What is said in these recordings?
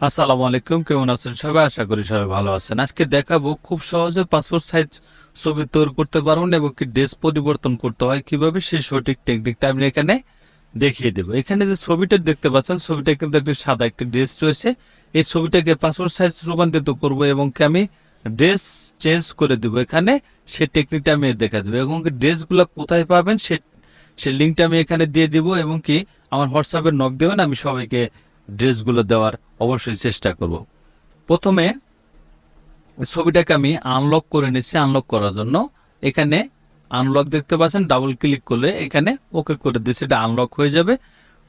আসসালামু আলাইকুম, কেমন আছেন সবাই? আশা করি সবাই ভালো আছেন। আজকে দেখাবো খুব সহজে পাসপোর্ট সাইজ ছবি তৈরি করতে পারবেন এবং কি ড্রেস পরিবর্তন করতে হয় কিভাবে, সেই সঠিক টেকনিকটা আমি এখানে দেখিয়ে দেবো। এখানে যে ছবিটা দেখতে পাচ্ছেন, ছবিটা কিন্তু একটা সাদা একটি ড্রেস রয়েছে। এই ছবিটাকে পাসপোর্ট সাইজ রূপান্তরিত করব এবং কি আমি ড্রেস চেঞ্জ করে দেবো। এখানে সেই টেকনিকটা আমি দেখা দেবো এবং ড্রেসগুলো কোথায় পাবেন সেই লিঙ্কটা আমি এখানে দিয়ে দিব এবং কি আমার হোয়াটসঅ্যাপে নক দেবেন, আমি সবাইকে ড্রেসগুলো দেওয়ার অবশ্যই চেষ্টা করব। প্রথমে ছবিটাকে আমি আনলক করে নিচ্ছি। আনলক করার জন্য এখানে আনলক দেখতে পাচ্ছেন, ডাবল ক্লিক করলে এখানে ওকে করে দিচ্ছি, এটা আনলক হয়ে যাবে।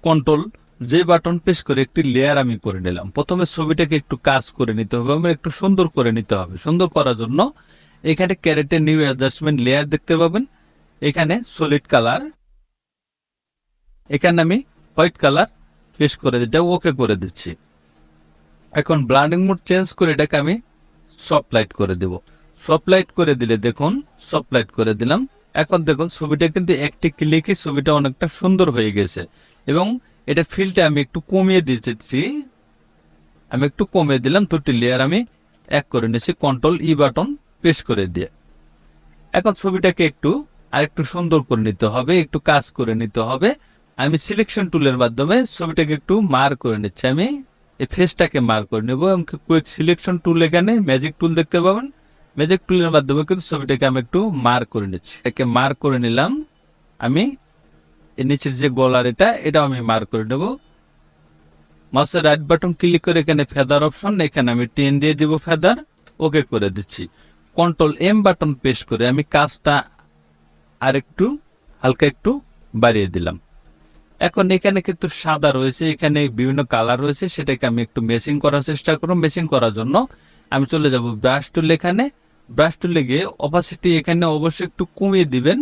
কন্ট্রোল যে বাটন প্রেস করে একটি লেয়ার আমি করে নিলাম। প্রথমে ছবিটাকে একটু কাজ করে নিতে হবে, আমার একটু সুন্দর করে নিতে হবে। সুন্দর করার জন্য এখানে ক্যারেক্টার নিউ অ্যাডজাস্টমেন্ট লেয়ার দেখতে পাবেন, এখানে সলিড কালার, এখানে আমি হোয়াইট কালার পেস্ট করে দিতে ওকে করে দিচ্ছি। এখন ব্লান্ডিং মোড চেঞ্জ করে এটাকে আমি সফট লাইট করে দেব। সফট লাইট করে দিলে দেখুন, সফট লাইট করে দিলাম। এখন দেখুন ছবিটা কিন্তু একটি ক্লিকে ছবিটা অনেকটা সুন্দর হয়ে গেছে এবং এটা ফিলটা আমি একটু কমিয়ে দিয়েছি। আমি একটু কমিয়ে দিলাম, দুটি লেয়ার আমি এক করে নিয়েছি কন্ট্রোল ই বাটন প্রেস করে দিয়ে। এখন ছবিটাকে একটু আরেকটু সুন্দর করে নিতে হবে, একটু কাজ করে নিতে হবে। আমি সিলেকশন টুলের মাধ্যমে ছবিটাকে একটু মার করে নিচ্ছি। আমি এই ফেসটাকে মার করে নেব এবং কুইক সিলেকশন টুল, এখানে ম্যাজিক টুল দেখতে পাবেন। ম্যাজিক টুলের মাধ্যমে কিন্তু ছবিটাকে আমি একটু মার করে নিচ্ছি। একে মার করে নিলাম। আমি এর নিচের যে গলার এটাও আমি মার করে নেব। মাউসের রাইট বাটন ক্লিক করে এখানে ফেদার অপশন, এখানে আমি টেন দিয়ে দিব ফেদার, ওকে করে দিচ্ছি। কন্ট্রোল এম বাটন প্রেস করে আমি কাজটা আরেকটু হালকা একটু বাড়িয়ে দিলাম। এখন এখানে কিন্তু সাদা রয়েছে, এখানে বিভিন্ন কালার রয়েছে, সেটাকে আমি একটু মেসিং করার চেষ্টা করব। মেসিং করার জন্য আমি চলে যাব ব্রাশ টুল, এখানে ব্রাশ টুলে গিয়ে অপাসিটি এখানে অবশ্যই একটু কমিয়ে দিবেন।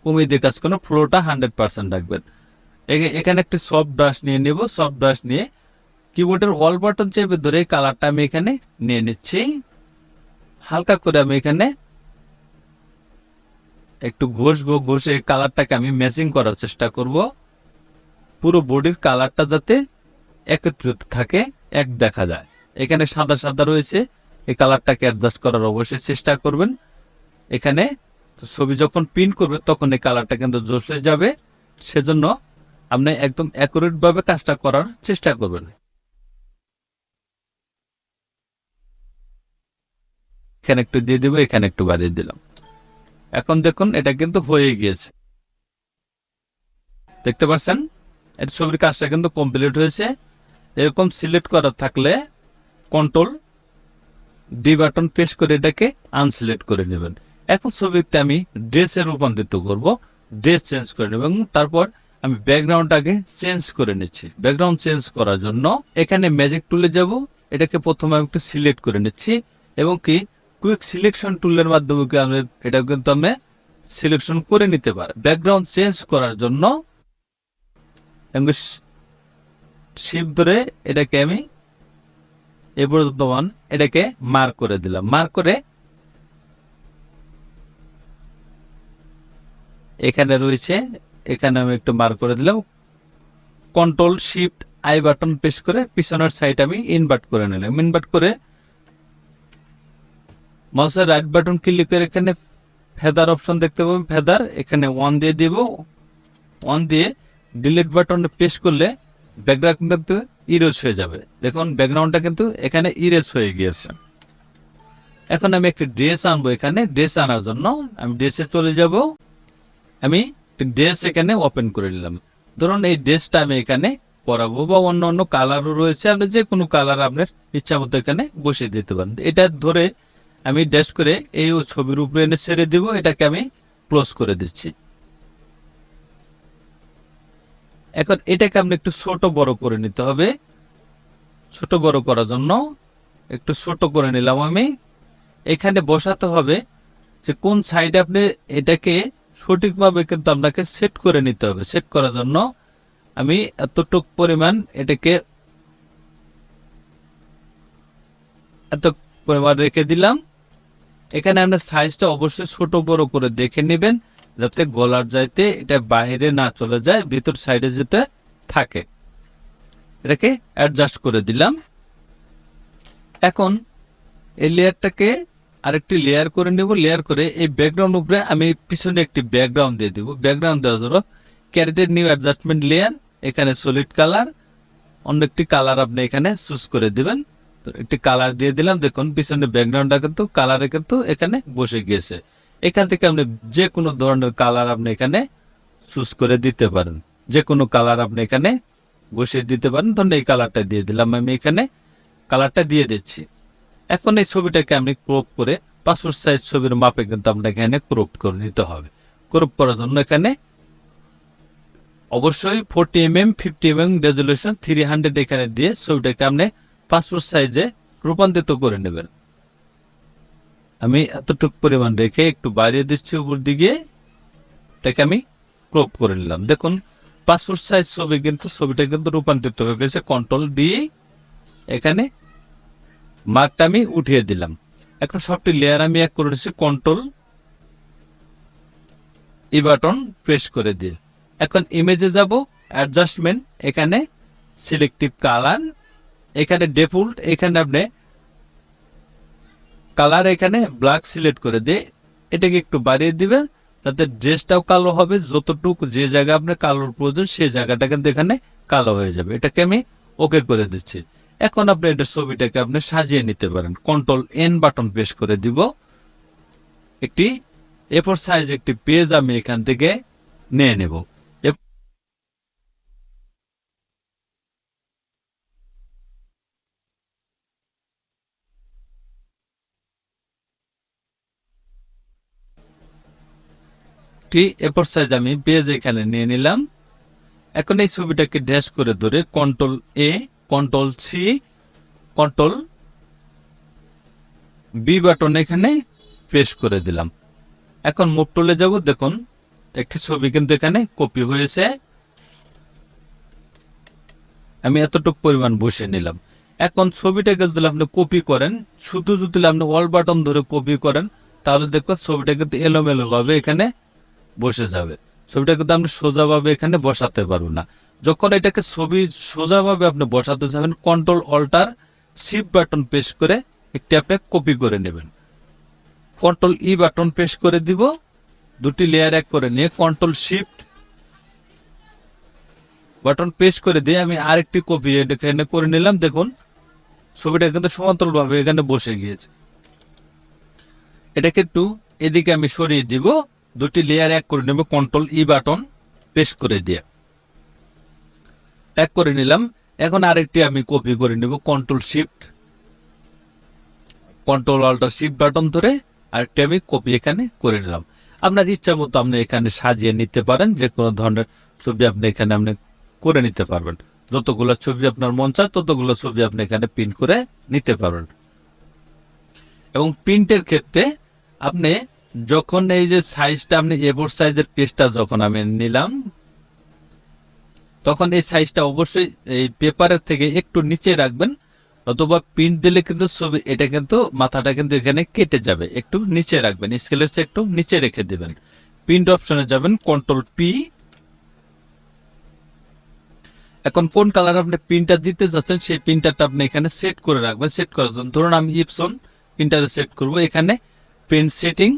কমিয়ে দিয়ে কাজ করুন, ফ্লোটা 100% রাখবেন। এখানে একটি সফট ব্রাশ নিয়ে নেব। সফট ব্রাশ নিয়ে কিবোর্ডের অল বাটন চেপে ধরে কালারটা আমি এখানে নিয়ে নিচ্ছি। হালকা করে আমি এখানে একটু ঘষবো, ঘষে কালারটাকে আমি ম্যাচিং করার চেষ্টা করব। পুরো বডির কালারটা যাতে একত্রিত থাকে, এক দেখা যায়। এখানে সাদা সাদা রয়েছে, এই কালারটাকে অ্যাডজাস্ট করার অবশ্যই চেষ্টা করবেন। এখানে ছবি যখন প্রিন্ট করবে তখন এই কালারটা কিন্তু জোসলে যাবে, সেজন্য আপনি একদম অ্যাকুরেট ভাবে কাজটা করার চেষ্টা করবেন। এখানে একটু দিয়ে দিব, এখানে একটু বাড়িয়ে দিলাম। এখন দেখুন এটা কিন্তু হয়ে গিয়েছে, দেখতে পাচ্ছেন এর ছবির কাজটা কিন্তু কমপ্লিট হয়েছে। এরকম সিলেক্ট করা থাকলে কন্ট্রোল ডি বাটন প্রেস করে এটাকে আনসিলেক্ট করে নেবেন। এখন ছবিতে আমি ড্রেসে রূপান্তরিত করব, ড্রেস চেঞ্জ করে নেব এবং তারপর আমি ব্যাকগ্রাউন্ডটাকে চেঞ্জ করে নিচ্ছি। ব্যাকগ্রাউন্ড চেঞ্জ করার জন্য এখানে ম্যাজিক টুলে যাব, এটাকে প্রথমে আমি একটু সিলেক্ট করে নিচ্ছি এবং কি কুইক সিলেকশন টুলের মাধ্যমে এটা কিন্তু আমি সিলেকশন করে নিতে পারি। ব্যাকগ্রাউন্ড চেঞ্জ করার জন্য শিপ ধরে এটাকে আমি এই বর্তমান এটাকে মার্ক করে দিলাম। মার্ক করে এখানে রয়েছে, এখানে আমি একটু মার্ক করে দিলাম। Control shift I button press করে পিছনের সাইড আমি ইনভার্ট করে নিলাম। ইনভার্ট করে মাউসের রাইট বাটন ক্লিক করে এখানে ফেদার অপশন দেখতে পাবেন, ফেদার এখানে 1 দিয়ে দিব। 1 দিয়ে ডিলিট বাটনে প্রেস করলে ব্যাকগ্রাউন্ড কিন্তু ইরেজ হয়ে যাবে। দেখুন ব্যাকগ্রাউন্ডটা কিন্তু এখানে ইরেজ হয়ে গিয়েছে। এখন আমি একটি ড্রেস আনবো। এখানে ড্রেস আনার জন্য আমি ড্রেসে চলে যাব। আমি ড্রেস এখানে ওপেন করে নিলাম। ধরুন এই ড্রেসটা আমি এখানে পরাবো বা অন্য অন্য কালারও রয়েছে, আপনি যে কোনো কালার আপনার ইচ্ছা মতো এখানে বসিয়ে দিতে পারেন। এটা ধরে আমি ড্যাশ করে এই ছবির উপরে এনে ছেড়ে দিব, এটাকে আমি ক্লোজ করে দিচ্ছি। এখন এটাকে আপনি একটু ছোট বড় করে নিতে হবে। ছোট বড় করার জন্য একটু ছোট করে নিলাম আমি। এখানে বসাতে হবে যে কোন সাইডে আপনি এটাকে সঠিকভাবে কিন্তু আপনাকে সেট করে নিতে হবে। সেট করার জন্য আমি এতটুক পরিমাণ এটাকে এত পরিমাণ রেখে দিলাম। এখানে আপনার সাইজটা অবশ্যই ছোট বড় করে দেখে নেবেন, যাতে গলার যাইতে এটা বাইরে না চলে যায়, ভিতর সাইডে যেতে থাকে। এটাকে অ্যাডজাস্ট করে দিলাম। এখন এই লেয়ারটাকে আরেকটি লেয়ার করে নেব। লেয়ার করে এই ব্যাকগ্রাউন্ড উপরে আমি পিছনে একটি ব্যাকগ্রাউন্ড দিয়ে দিব। ব্যাকগ্রাউন্ড দেওয়ার জন্য ক্যারেটের নিউ অ্যাডজাস্টমেন্ট লেয়ার, এখানে সলিড কালার, অন্য একটি কালার আপনি এখানে চুজ করে দিবেন। একটি কালার দিয়ে দিলাম। দেখুন পিছনে ব্যাকগ্রাউন্ডটা কিন্তু কালারে কিন্তু এখানে বসে গিয়েছে। এখান থেকে আপনি যে কোনো ধরনের কালার আপনি এখানে চুজ করে দিতে পারেন। যে কোনো কালার আপনি এখানে বসিয়ে দিতে পারেন। ধরুন এই কালারটা দিয়ে দিলাম, আমি এখানে কালারটা দিয়ে দিচ্ছি। এখন এই ছবিটাকে আপনি ক্রপ করে পাসপোর্ট সাইজ ছবির মাপে কিন্তু আপনাকে এখানে ক্রপ করে নিতে হবে। ক্রপ করার জন্য এখানে অবশ্যই 40mm 50mm রেজলিউশন 300 এখানে দিয়ে ছবিটাকে আপনি পাসপোর্ট সাইজে রূপান্তরিত করে নেবেন। আমি এতটুকু পরিমাণ রেখে একটু বাড়িয়ে দিচ্ছি উপর দিকে, এটাকে আমি ক্রপ করে নিলাম। দেখুন পাসপোর্ট সাইজ ছবি কিন্তু ছবিটা কিন্তু রূপান্তরিত হয়ে গেছে। কন্ট্রোল ডি, এখানে মার্কটা আমি উঠিয়ে দিলাম। এখন সবটি লেয়ার আমি এক করে দিচ্ছি কন্ট্রোল ই বাটন প্রেস করে দিয়ে। এখন ইমেজে যাব, অ্যাডজাস্টমেন্ট, এখানে সিলেক্টিভ কালার, এখানে ডিফল্ট, এখানে আপনি কালার এখানে ব্ল্যাক সিলেক্ট করে দিয়ে এটাকে একটু বাড়িয়ে দিবেন যাতে ড্রেসটাও কালো হবে। যতটুকু যে জায়গা আপনার কালোর প্রয়োজন সেই জায়গাটা কিন্তু এখানে কালো হয়ে যাবে। এটাকে আমি ওকে করে দিচ্ছি। এখন আপনি এটা ছবিটাকে আপনি সাজিয়ে নিতে পারেন। কন্ট্রোল এন বাটন প্রেস করে দিব। একটি এ4 সাইজ একটি পেজ আমি এখান থেকে নিয়ে নেব। এ4 সাইজ আমি পেজ এখানে নিয়ে নিলাম। এখন এই ছবিটাকে ড্যাশ করে ধরে control A, control C, control B button এখানে প্রেস করে দিলাম। এখন মুভ টুলে যাব। দেখুন একটি ছবি কিন্তু এখানে কপি হয়েছে। আমি এতটুকু পরিমাণ বসে নিলাম। এখন ছবিটাকে যদি আপনি কপি করেন, শুধু যদি আপনি অল বাটন ধরে কপি করেন তাহলে দেখবেন ছবিটা কিন্তু এলোমেলো ভাবে এখানে বসে যাবে। ছবিটা কিন্তু আপনি সোজাভাবে এখানে বসাতে পারবেন না। যখন এটাকে ছবি সোজাভাবে আপনি বসাতে যাবেন control alter shift button press করে একটি আপনি কপি করে নেবেন। কন্ট্রোল ই বাটন প্রেস করে দিব। দুটি লেয়ার এক করে নিয়ে কন্ট্রোল শিফট বাটন প্রেস করে দিয়ে আমি আরেকটি কপি এখানে করে নিলাম। দেখুন ছবিটা কিন্তু সমান্তরালভাবে এখানে বসে গিয়েছে। এটাকে একটু এদিকে আমি সরিয়ে দিব। দুটি লেয়ার এক করে নেব কন্ট্রোল ই বাটন প্রেস করে দিয়ে এক করে নিলাম। এখন আরেকটি আমি কপি করে নেব control shift control alter shift button ধরে আরেকটি আমি কপি এখানে করে নিলাম। আপনার ইচ্ছা মতো আপনি এখানে সাজিয়ে নিতে পারেন। যে কোনো ধরনের ছবি আপনি এখানে আপনি করে নিতে পারবেন। যতগুলো ছবি আপনার মন চায় ততগুলো ছবি আপনি এখানে প্রিন্ট করে নিতে পারবেন। এবং প্রিন্টের ক্ষেত্রে আপনি যখন এই যে সাইজটা আপনি এ4 সাইজের পেজটা যখন আমি নিলাম তখন এই সাইজটা অবশ্যই এই পেপারের থেকে একটু নিচে রাখবেন, অথবা প্রিন্ট দিলে কিন্তু ছবি এটা কিন্তু মাথাটা কিন্তু এখানে কেটে যাবে। একটু নিচে রাখবেন, স্কেলের চেয়ে একটু নিচে রেখে দিবেন। প্রিন্ট অপশনে যাবেন কন্ট্রোল পি। এখন কোন কালার আপনি প্রিন্টার দিতে যাচ্ছেন সেই প্রিন্টারটা আপনি এখানে সেট করে রাখবেন। সেট করার জন্য ধরুন আমি ইপসন প্রিন্টারে সেট করব। এখানে প্রিন্ট সেটিং,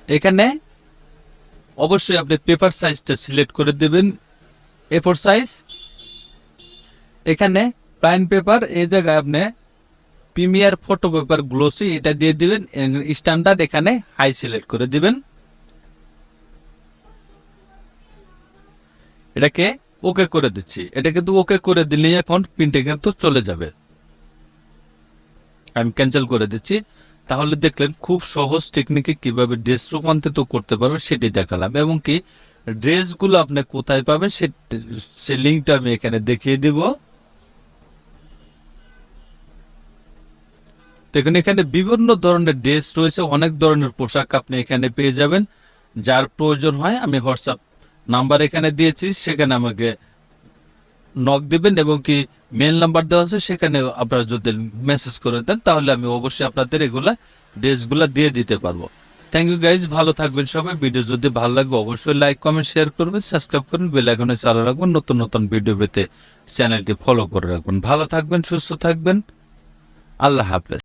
এখানে অবশ্যই আপনি পেপার সাইজটা সিলেক্ট করে দেবেন এ4 সাইজ। এখানে প্লাইন পেপার এই জায়গায় আপনি প্রিমিয়ার ফটো পেপার গ্লোসি এটা দিয়ে দিবেন। স্ট্যান্ডার্ড এখানে হাই সিলেক্ট করে দিবেন। এটাকে ওকে করে দিচ্ছি। এটা কিন্তু ওকে করে দিলেই এখন প্রিন্টে কিন্তু চলে যাবে। আমি ক্যান্সেল করে দিচ্ছি। তাহলে দেখলেন খুব সহজ টেকনিকে কিভাবে ড্রেস রূপান্তরিত করতে পারবেন সেটি দেখালাম, এবং কি ড্রেসগুলো আপনি কোথায় পাবেন সে লিঙ্কটা আমি এখানে দেখিয়ে দিব। দেখুন এখানে বিভিন্ন ধরনের ড্রেস রয়েছে, অনেক ধরনের পোশাক আপনি এখানে পেয়ে যাবেন। যার প্রয়োজন হয় আমি হোয়াটসঅ্যাপ নাম্বার এখানে দিয়েছি, সেখানে আমাকে নক দিবেন, এবং কি মেল নাম্বার দেওয়া আছে সেখানে আপনারা যদি মেসেজ করে দেন তাহলে আমি অবশ্যই আপনাদের এগুলা ড্রেসগুলা দিয়ে দিতে পারবো। থ্যাংক ইউ গাইজ, ভালো থাকবেন সবাই। ভিডিও যদি ভালো লাগে অবশ্যই লাইক কমেন্ট শেয়ার করবেন, সাবস্ক্রাইব করুন, বেল আইকনে চালু রাখবেন, নতুন নতুন ভিডিও পেতে চ্যানেলটি ফলো করে রাখবেন। ভালো থাকবেন, সুস্থ থাকবেন, আল্লাহ হাফেজ।